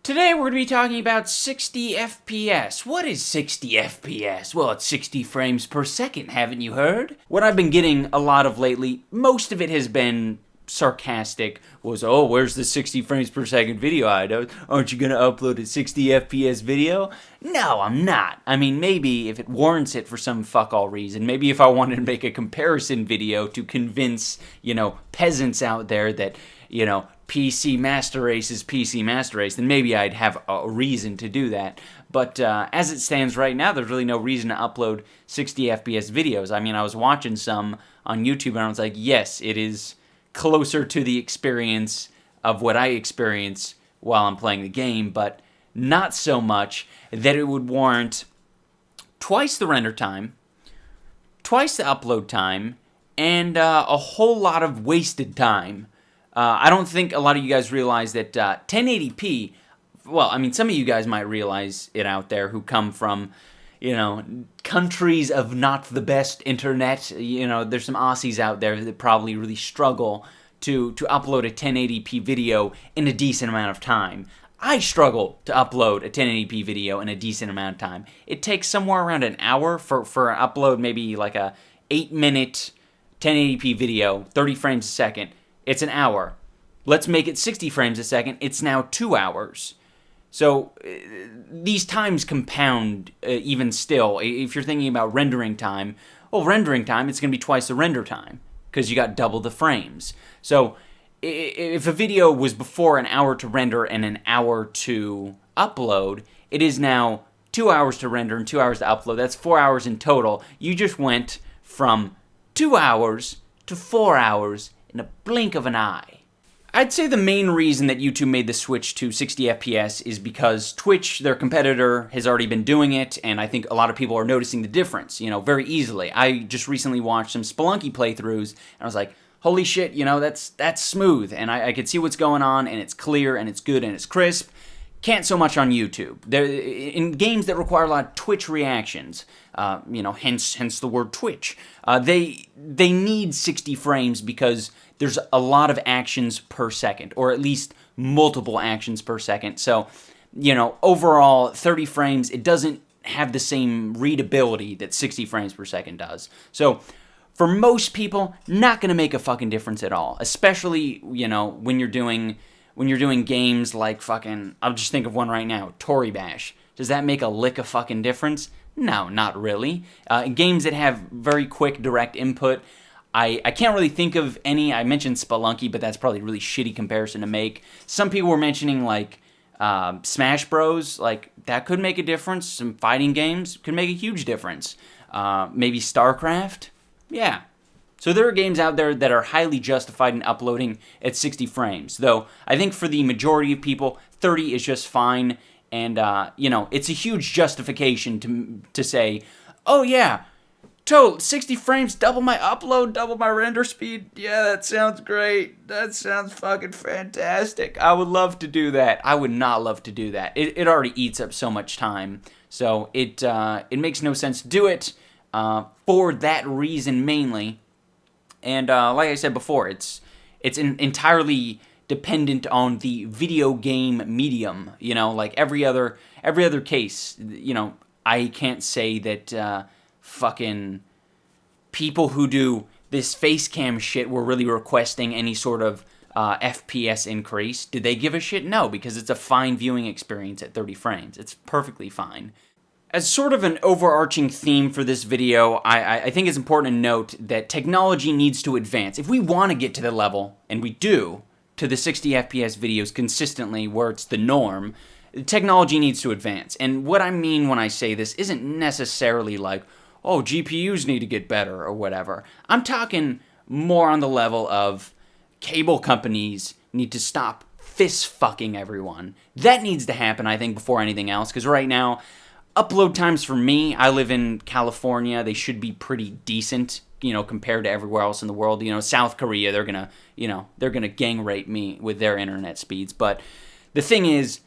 Today we're going to be talking about 60 FPS. What is 60 FPS? Well, it's 60 frames per second, haven't you heard? What I've been getting a lot of lately, most of it has been sarcastic, was, oh, where's the 60 frames per second video, iDubbbz? Aren't you going to upload a 60 FPS video? No, I'm not. I mean, maybe if it warrants it for some fuck-all reason, maybe if I wanted to make a comparison video to convince, peasants out there that, PC Master Race is PC Master Race, then maybe I'd have a reason to do that. But as it stands right now, there's really no reason to upload 60 FPS videos. I mean, I was watching some on YouTube and I was like, yes, it is closer to the experience of what I experience while I'm playing the game, but not so much that it would warrant twice the render time, twice the upload time, and a whole lot of wasted time. I don't think a lot of you guys realize that 1080p, well, I mean, some of you guys might realize it out there who come from, countries of not the best internet. There's some Aussies out there that probably really struggle to upload a 1080p video in a decent amount of time. I struggle to upload a 1080p video in a decent amount of time. It takes somewhere around an hour for an upload, maybe like a 8-minute 1080p video, 30 frames a second. It's an hour. Let's make it 60 frames a second. It's now 2 hours. So these times compound even still. If you're thinking about rendering time, rendering time, it's going to be twice the render time because you got double the frames. So if a video was before an hour to render and an hour to upload, it is now 2 hours to render and 2 hours to upload. That's 4 hours in total. You just went from 2 hours to 4 hours in a blink of an eye. I'd say the main reason that YouTube made the switch to 60 FPS is because Twitch, their competitor, has already been doing it, and I think a lot of people are noticing the difference, very easily. I just recently watched some Spelunky playthroughs, and I was like, holy shit, that's smooth, and I could see what's going on, and it's clear, and it's good, and it's crisp. Can't so much on YouTube. In games that require a lot of Twitch reactions, hence the word Twitch, they need 60 frames because there's a lot of actions per second, or at least multiple actions per second. So, overall, 30 frames, it doesn't have the same readability that 60 frames per second does. So, for most people, not going to make a fucking difference at all, especially, when you're doing games like fucking, I'll just think of one right now, Tory Bash. Does that make a lick of fucking difference? No, not really. Games that have very quick direct input, I can't really think of any. I mentioned Spelunky, but that's probably a really shitty comparison to make. Some people were mentioning like Smash Bros. Like that could make a difference. Some fighting games could make a huge difference. Maybe StarCraft? Yeah. So there are games out there that are highly justified in uploading at 60 frames. Though I think for the majority of people, 30 is just fine. And, it's a huge justification to say, oh yeah, 60 frames, double my upload, double my render speed. Yeah, that sounds great. That sounds fucking fantastic. I would love to do that. I would not love to do that. It already eats up so much time. So it makes no sense to do it for that reason mainly. And like I said before, it's entirely dependent on the video game medium. Like every other case. I can't say that fucking people who do this face cam shit were really requesting any sort of FPS increase. Did they give a shit? No, because it's a fine viewing experience at 30 frames. It's perfectly fine. As sort of an overarching theme for this video, I think it's important to note that technology needs to advance. If we want to get to the level, and we do, to the 60 FPS videos consistently where it's the norm, technology needs to advance. And what I mean when I say this isn't necessarily like, oh, GPUs need to get better or whatever. I'm talking more on the level of cable companies need to stop fist-fucking everyone. That needs to happen, I think, before anything else, because right now, upload times for me, I live in California, they should be pretty decent, compared to everywhere else in the world. South Korea, they're gonna gang rape me with their internet speeds. But the thing is,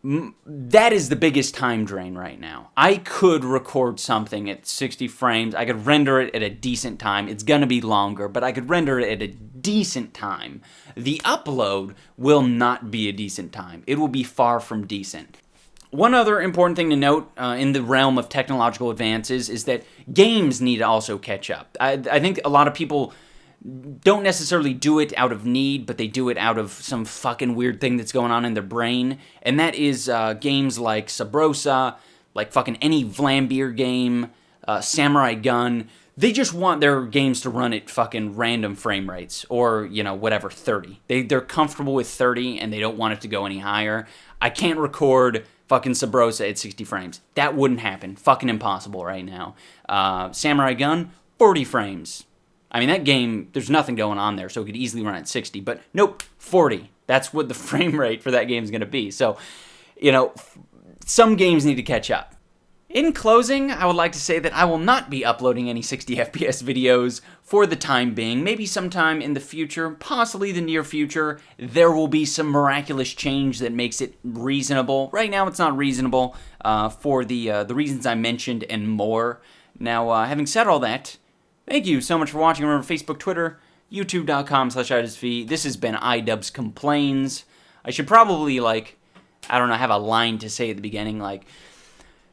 that is the biggest time drain right now. I could record something at 60 frames. I could render it at a decent time. It's going to be longer, but I could render it at a decent time. The upload will not be a decent time. It will be far from decent. One other important thing to note in the realm of technological advances is that games need to also catch up. I think a lot of people don't necessarily do it out of need, but they do it out of some fucking weird thing that's going on in their brain. And that is games like Subrosa, like fucking any Vlambeer game, Samurai Gun. They just want their games to run at fucking random frame rates, or, you know, whatever, 30. They're comfortable with 30, and they don't want it to go any higher. I can't record fucking Subrosa at 60 frames. That wouldn't happen. Fucking impossible right now. Samurai Gun, 40 frames. I mean, that game, there's nothing going on there, so it could easily run at 60. But nope, 40. That's what the frame rate for that game is going to be. So, you know, some games need to catch up. In closing, I would like to say that I will not be uploading any 60 FPS videos for the time being. Maybe sometime in the future, possibly the near future, there will be some miraculous change that makes it reasonable. Right now, it's not reasonable for the reasons I mentioned and more. Now, having said all that, thank you so much for watching. Remember, Facebook, Twitter, youtube.com/iDubbbz. This has been iDubbbz Complains. I should probably, like, I don't know, have a line to say at the beginning, like,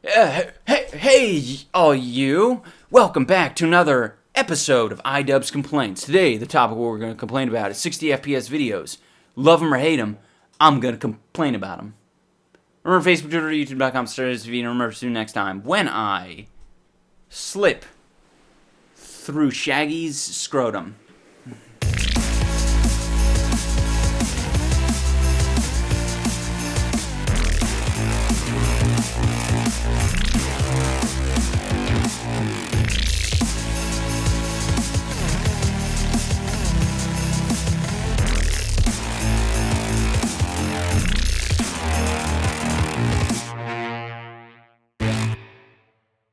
hey, all you. Welcome back to another episode of iDubbbz Complaints. Today, the topic we're going to complain about is 60 FPS videos. Love them or hate them, I'm going to complain about them. Remember, Facebook, Twitter, youtube.com/iDubbbz. And remember, see you next time when I slip through Shaggy's scrotum.